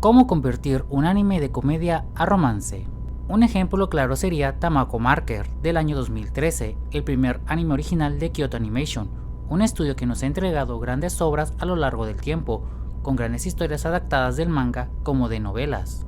¿Cómo convertir un anime de comedia a romance? Un ejemplo claro sería Tamako Marker del año 2013, el primer anime original de Kyoto Animation, un estudio que nos ha entregado grandes obras a lo largo del tiempo, con grandes historias adaptadas del manga como de novelas.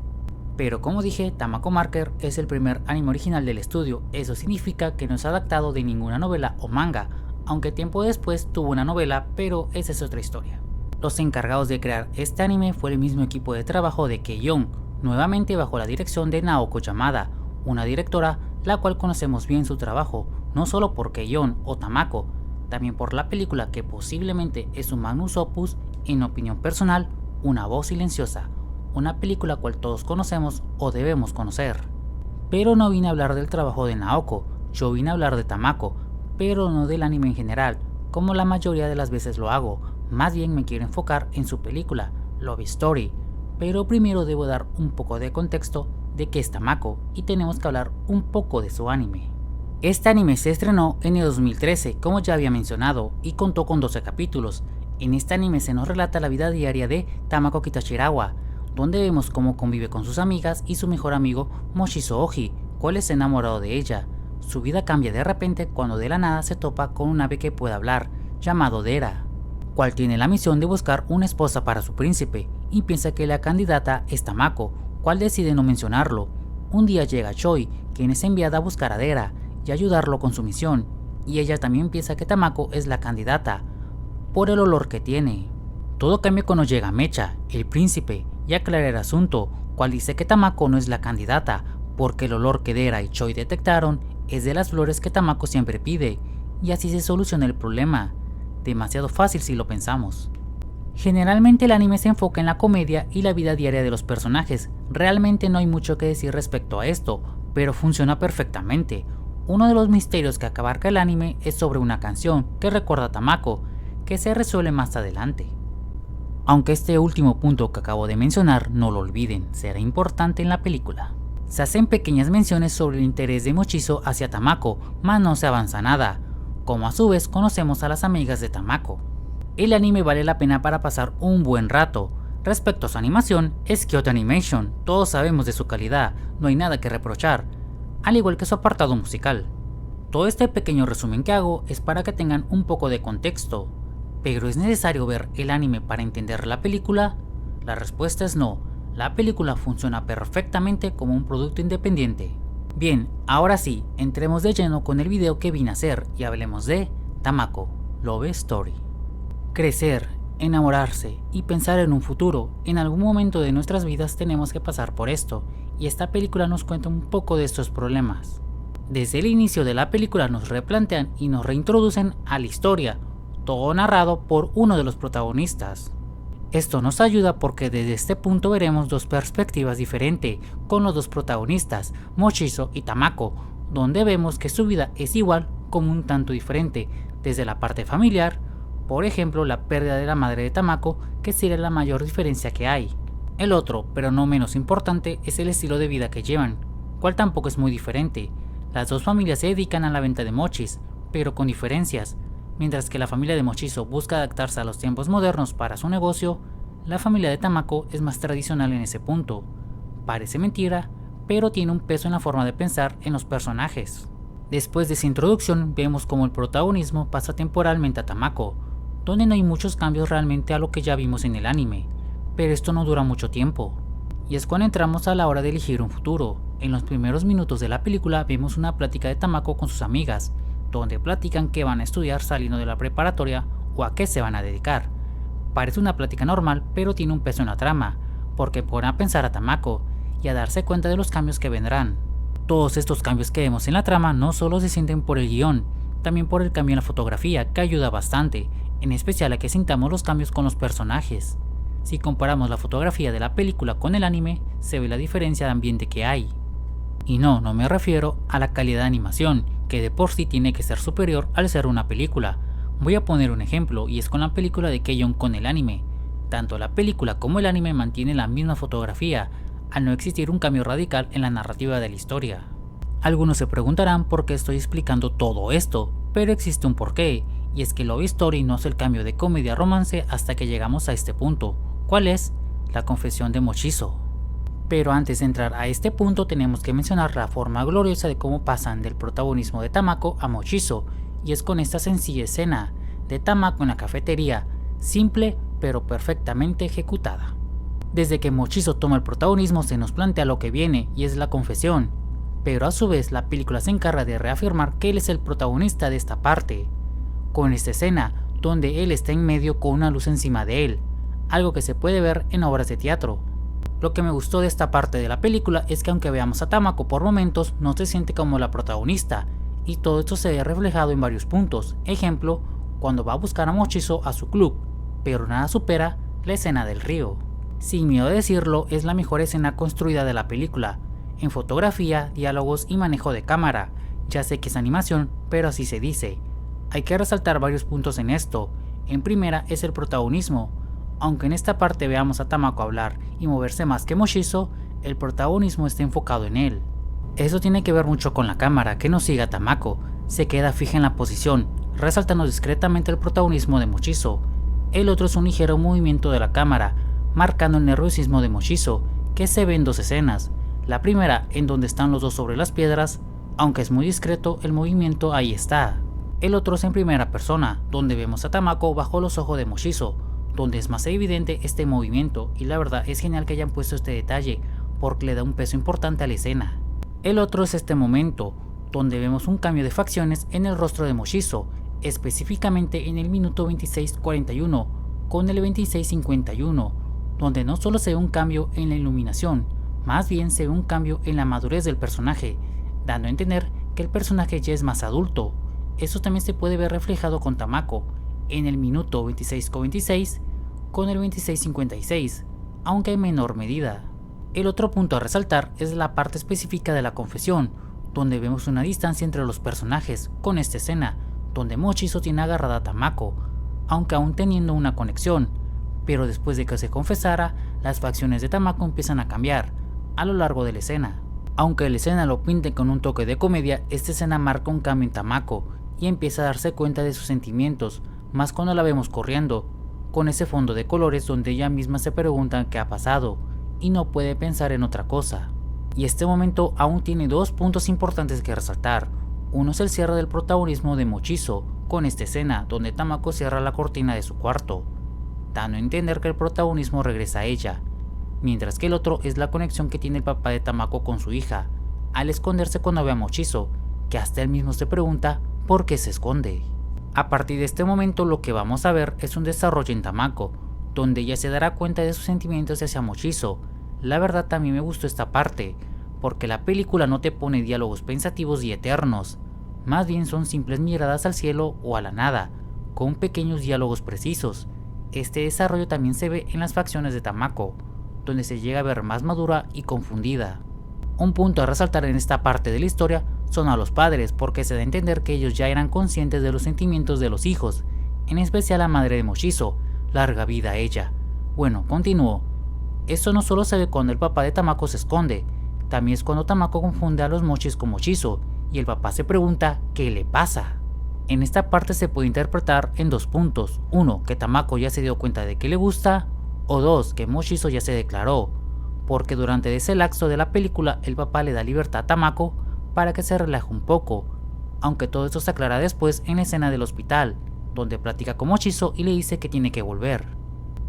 Pero como dije, Tamako Marker es el primer anime original del estudio, eso significa que no es adaptado de ninguna novela o manga, aunque tiempo después tuvo una novela, pero esa es otra historia. Los encargados de crear este anime fue el mismo equipo de trabajo de Keion, nuevamente bajo la dirección de Naoko Yamada, una directora la cual conocemos bien su trabajo, no solo por Keion o Tamako, también por la película que posiblemente es su magnus opus, en opinión personal, Una voz silenciosa, una película cual todos conocemos o debemos conocer. Pero no vine a hablar del trabajo de Naoko, yo vine a hablar de Tamako, pero no del anime en general, como la mayoría de las veces lo hago. Más bien me quiero enfocar en su película, Love Story, pero primero debo dar un poco de contexto de qué es Tamako y tenemos que hablar un poco de su anime. Este anime se estrenó en el 2013, como ya había mencionado, y contó con 12 capítulos. En este anime se nos relata la vida diaria de Tamako Kitashirawa, donde vemos cómo convive con sus amigas y su mejor amigo Moshizo Oji, cual es enamorado de ella. Su vida cambia de repente cuando de la nada se topa con un ave que puede hablar, llamado Dera, cual tiene la misión de buscar una esposa para su príncipe, y piensa que la candidata es Tamako, cual decide no mencionarlo. Un día llega Choi, quien es enviada a buscar a Dera y ayudarlo con su misión, y ella también piensa que Tamako es la candidata, por el olor que tiene. Todo cambia cuando llega Mecha, el príncipe, y aclara el asunto, cual dice que Tamako no es la candidata, porque el olor que Dera y Choi detectaron es de las flores que Tamako siempre pide, y así se soluciona el problema. Demasiado fácil si lo pensamos. Generalmente el anime se enfoca en la comedia y la vida diaria de los personajes, realmente no hay mucho que decir respecto a esto, pero funciona perfectamente. Uno de los misterios que abarca el anime es sobre una canción que recuerda a Tamako, que se resuelve más adelante. Aunque este último punto que acabo de mencionar no lo olviden, será importante en la película. Se hacen pequeñas menciones sobre el interés de Moshizo hacia Tamako, mas no se avanza nada, como a su vez conocemos a las amigas de Tamako. El anime vale la pena para pasar un buen rato. Respecto a su animación, es Kyoto Animation, todos sabemos de su calidad, no hay nada que reprochar, al igual que su apartado musical. Todo este pequeño resumen que hago es para que tengan un poco de contexto, pero ¿es necesario ver el anime para entender la película? La respuesta es no, la película funciona perfectamente como un producto independiente. Bien, ahora sí, entremos de lleno con el video que vine a hacer y hablemos de Tamako, Love Story. Crecer, enamorarse y pensar en un futuro, en algún momento de nuestras vidas tenemos que pasar por esto, y esta película nos cuenta un poco de estos problemas. Desde el inicio de la película nos replantean y nos reintroducen a la historia, todo narrado por uno de los protagonistas. Esto nos ayuda porque desde este punto veremos dos perspectivas diferentes con los dos protagonistas, Moshizo y Tamako, donde vemos que su vida es igual como un tanto diferente, desde la parte familiar, por ejemplo la pérdida de la madre de Tamako, que sería la mayor diferencia que hay. El otro, pero no menos importante, es el estilo de vida que llevan, cual tampoco es muy diferente. Las dos familias se dedican a la venta de mochis, pero con diferencias. Mientras que la familia de Moshizo busca adaptarse a los tiempos modernos para su negocio, la familia de Tamako es más tradicional en ese punto. Parece mentira, pero tiene un peso en la forma de pensar en los personajes. Después de esa introducción, vemos como el protagonismo pasa temporalmente a Tamako, donde no hay muchos cambios realmente a lo que ya vimos en el anime, pero esto no dura mucho tiempo. Y es cuando entramos a la hora de elegir un futuro. En los primeros minutos de la película vemos una plática de Tamako con sus amigas, donde platican qué van a estudiar saliendo de la preparatoria o a qué se van a dedicar. Parece una plática normal, pero tiene un peso en la trama, porque pone a pensar a Tamako y a darse cuenta de los cambios que vendrán. Todos estos cambios que vemos en la trama no solo se sienten por el guión, también por el cambio en la fotografía, que ayuda bastante, en especial a que sintamos los cambios con los personajes. Si comparamos la fotografía de la película con el anime, se ve la diferencia de ambiente que hay. Y no me refiero a la calidad de animación, que de por sí tiene que ser superior al ser una película. Voy a poner un ejemplo, y es con la película de Keion con el anime. Tanto la película como el anime mantienen la misma fotografía, al no existir un cambio radical en la narrativa de la historia. Algunos se preguntarán por qué estoy explicando todo esto, pero existe un porqué, y es que Love Story no hace el cambio de comedia a romance hasta que llegamos a este punto. ¿Cuál es? la confesión de Mochizo. Pero antes de entrar a este punto tenemos que mencionar la forma gloriosa de cómo pasan del protagonismo de Tamako a Mochizo, y es con esta sencilla escena de Tamako en la cafetería, simple pero perfectamente ejecutada. Desde que Mochizo toma el protagonismo se nos plantea lo que viene y es la confesión, pero a su vez la película se encarga de reafirmar que él es el protagonista de esta parte, con esta escena donde él está en medio con una luz encima de él, algo que se puede ver en obras de teatro. Lo que me gustó de esta parte de la película es que aunque veamos a Tamako por momentos, no se siente como la protagonista, y todo esto se ve reflejado en varios puntos. Ejemplo, cuando va a buscar a Mochizo a su club, pero nada supera la escena del río. Sin miedo a decirlo, es la mejor escena construida de la película, en fotografía, diálogos y manejo de cámara. Ya sé que es animación, pero así se dice. Hay que resaltar varios puntos en esto. En primera es el protagonismo. Aunque en esta parte veamos a Tamako hablar y moverse más que Mochizo, el protagonismo está enfocado en él. Eso tiene que ver mucho con la cámara, que no sigue a Tamako, se queda fija en la posición, resaltando discretamente el protagonismo de Mochizo. El otro es un ligero movimiento de la cámara, marcando el nerviosismo de Mochizo, que se ve en dos escenas. La primera, en donde están los dos sobre las piedras, aunque es muy discreto, el movimiento ahí está. El otro es en primera persona, donde vemos a Tamako bajo los ojos de Mochizo, donde es más evidente este movimiento, y la verdad es genial que hayan puesto este detalle porque le da un peso importante a la escena. El otro es este momento, donde vemos un cambio de facciones en el rostro de Mochizo, específicamente en el minuto 26:41 con el 26:51, donde no solo se ve un cambio en la iluminación, más bien se ve un cambio en la madurez del personaje, dando a entender que el personaje ya es más adulto. Eso también se puede ver reflejado con Tamako, en el minuto 26:26 con el 26:56, aunque en menor medida. El otro punto a resaltar es la parte específica de la confesión, donde vemos una distancia entre los personajes con esta escena, donde Mochizo tiene agarrada a Tamako, aunque aún teniendo una conexión, pero después de que se confesara, las facciones de Tamako empiezan a cambiar a lo largo de la escena. Aunque la escena lo pinte con un toque de comedia, esta escena marca un cambio en Tamako y empieza a darse cuenta de sus sentimientos, más cuando la vemos corriendo, con ese fondo de colores donde ella misma se pregunta qué ha pasado y no puede pensar en otra cosa. Y este momento aún tiene dos puntos importantes que resaltar. Uno es el cierre del protagonismo de Mochizo, con esta escena donde Tamako cierra la cortina de su cuarto, dando a entender que el protagonismo regresa a ella, mientras que el otro es la conexión que tiene el papá de Tamako con su hija, al esconderse cuando ve a Mochizo, que hasta él mismo se pregunta por qué se esconde. A partir de este momento lo que vamos a ver es un desarrollo en Tamako, donde ella se dará cuenta de sus sentimientos hacia Mochizo. La verdad también me gustó esta parte, porque la película no te pone diálogos pensativos y eternos, más bien son simples miradas al cielo o a la nada, con pequeños diálogos precisos. Este desarrollo también se ve en las facciones de Tamako, donde se llega a ver más madura y confundida. Un punto a resaltar en esta parte de la historia son a los padres, porque se da a entender que ellos ya eran conscientes de los sentimientos de los hijos, en especial la madre de Mochizo, larga vida a ella. Bueno, continuó. Esto no solo se ve cuando el papá de Tamako se esconde, también es cuando Tamako confunde a los mochis con Mochizo, y el papá se pregunta ¿qué le pasa? En esta parte se puede interpretar en dos puntos: uno, que Tamako ya se dio cuenta de que le gusta, o dos, que Mochizo ya se declaró, porque durante ese lapso de la película el papá le da libertad a Tamako para que se relaje un poco, aunque todo esto se aclara después en la escena del hospital, donde platica con Mochizo y le dice que tiene que volver.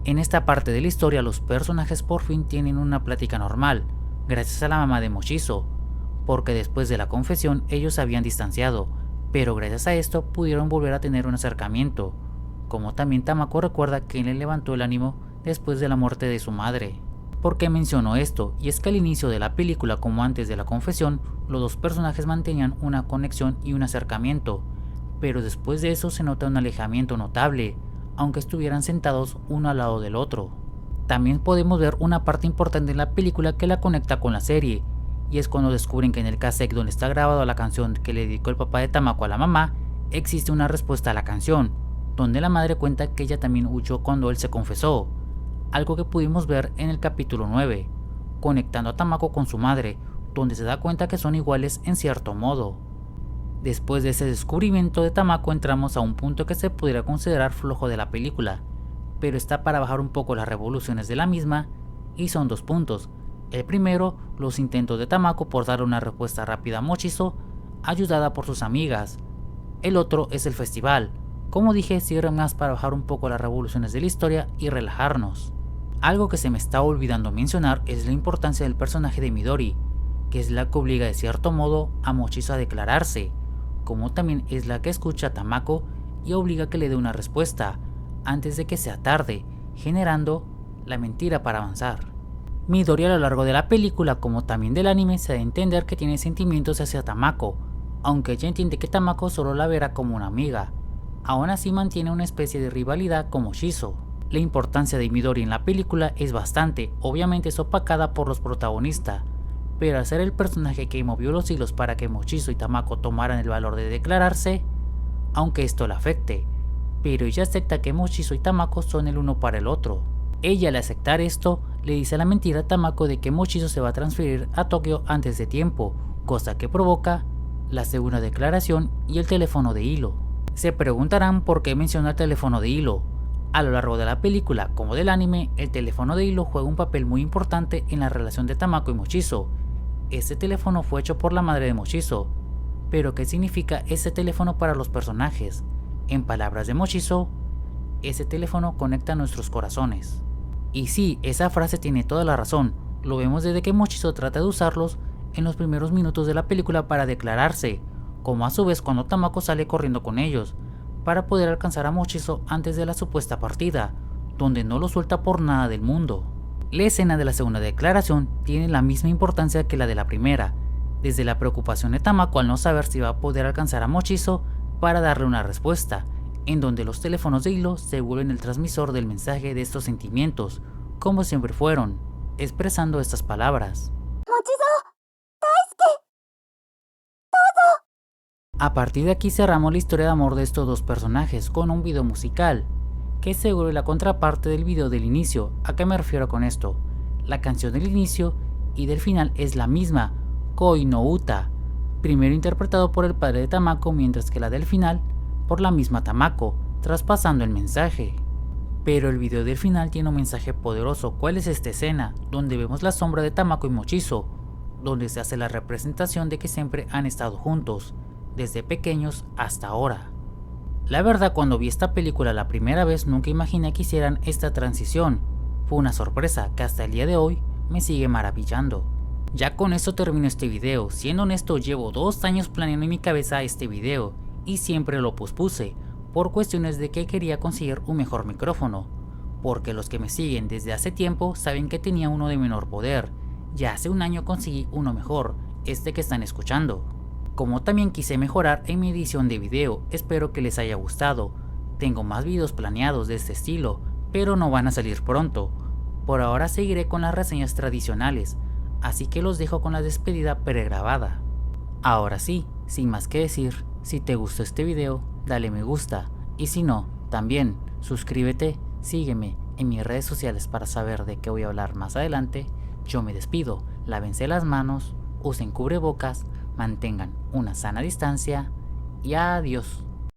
En esta parte de la historia los personajes por fin tienen una plática normal, gracias a la mamá de Mochizo, porque después de la confesión ellos se habían distanciado, pero gracias a esto pudieron volver a tener un acercamiento, como también Tamako recuerda que él le levantó el ánimo después de la muerte de su madre. ¿Por qué menciono esto? Y es que al inicio de la película, como antes de la confesión, los dos personajes mantenían una conexión y un acercamiento, pero después de eso se nota un alejamiento notable, aunque estuvieran sentados uno al lado del otro. También podemos ver una parte importante en la película que la conecta con la serie, y es cuando descubren que en el cassette donde está grabado la canción que le dedicó el papá de Tamako a la mamá, existe una respuesta a la canción, donde la madre cuenta que ella también huyó cuando él se confesó, algo que pudimos ver en el capítulo 9, conectando a Tamako con su madre, donde se da cuenta que son iguales en cierto modo. Después de ese descubrimiento de Tamako entramos a un punto que se pudiera considerar flojo de la película, pero está para bajar un poco las revoluciones de la misma, y son 2 puntos. El primero, los intentos de Tamako por dar una respuesta rápida a Mochizo, ayudada por sus amigas. El otro es el festival. Como dije, sirve más para bajar un poco las revoluciones de la historia y relajarnos. Algo que se me está olvidando mencionar es la importancia del personaje de Midori, que es la que obliga de cierto modo a Mochizo a declararse, como también es la que escucha a Tamako y obliga a que le dé una respuesta, antes de que sea tarde, generando la mentira para avanzar. Midori a lo largo de la película como también del anime se da a entender que tiene sentimientos hacia Tamako, aunque ella entiende que Tamako solo la verá como una amiga. Aún así mantiene una especie de rivalidad con Mochizo. La importancia de Midori en la película es bastante, obviamente es opacada por los protagonistas, pero al ser el personaje que movió los hilos para que Mochizo y Tamako tomaran el valor de declararse, aunque esto la afecte, pero ella acepta que Mochizo y Tamako son el uno para el otro. Ella al aceptar esto, le dice la mentira a Tamako de que Mochizo se va a transferir a Tokio antes de tiempo, cosa que provoca la segunda declaración y el teléfono de hilo. Se preguntarán por qué menciona el teléfono de hilo. A lo largo de la película como del anime, el teléfono de hilo juega un papel muy importante en la relación de Tamako y Mochizo. Este teléfono fue hecho por la madre de Mochizo. Pero ¿qué significa ese teléfono para los personajes? En palabras de Mochizo, ese teléfono conecta nuestros corazones. Y sí, esa frase tiene toda la razón, lo vemos desde que Mochizo trata de usarlos en los primeros minutos de la película para declararse, como a su vez cuando Tamako sale corriendo con ellos, para poder alcanzar a Mochizo antes de la supuesta partida, donde no lo suelta por nada del mundo. La escena de la segunda declaración tiene la misma importancia que la de la primera, desde la preocupación de Tamako al no saber si va a poder alcanzar a Mochizo para darle una respuesta, en donde los teléfonos de hilo se vuelven el transmisor del mensaje de estos sentimientos, como siempre fueron, expresando estas palabras. ¡Mochizo! ¡Daisuke! ¡Todo! A partir de aquí cerramos la historia de amor de estos dos personajes con un video musical, que es seguro la contraparte del video del inicio. ¿A qué me refiero con esto? La canción del inicio y del final es la misma, Koi no Uta, primero interpretado por el padre de Tamako, mientras que la del final por la misma Tamako, traspasando el mensaje. Pero el video del final tiene un mensaje poderoso. ¿Cuál es esta escena? Donde vemos la sombra de Tamako y Mochizo, donde se hace la representación de que siempre han estado juntos, desde pequeños hasta ahora. La verdad, cuando vi esta película la primera vez nunca imaginé que hicieran esta transición. Fue una sorpresa que hasta el día de hoy me sigue maravillando. Ya con esto termino este video. Siendo honesto, llevo 2 años planeando en mi cabeza este video y siempre lo pospuse por cuestiones de que quería conseguir un mejor micrófono, porque los que me siguen desde hace tiempo saben que tenía uno de menor poder. Ya hace un año conseguí uno mejor, este que están escuchando. Como también quise mejorar en mi edición de video, espero que les haya gustado. Tengo más videos planeados de este estilo, pero no van a salir pronto. Por ahora seguiré con las reseñas tradicionales, así que los dejo con la despedida pregrabada. Ahora sí, sin más que decir, si te gustó este video, dale me gusta, y si no, también suscríbete, sígueme en mis redes sociales para saber de qué voy a hablar más adelante. Yo me despido, lávense las manos, usen cubrebocas, mantengan una sana distancia y adiós.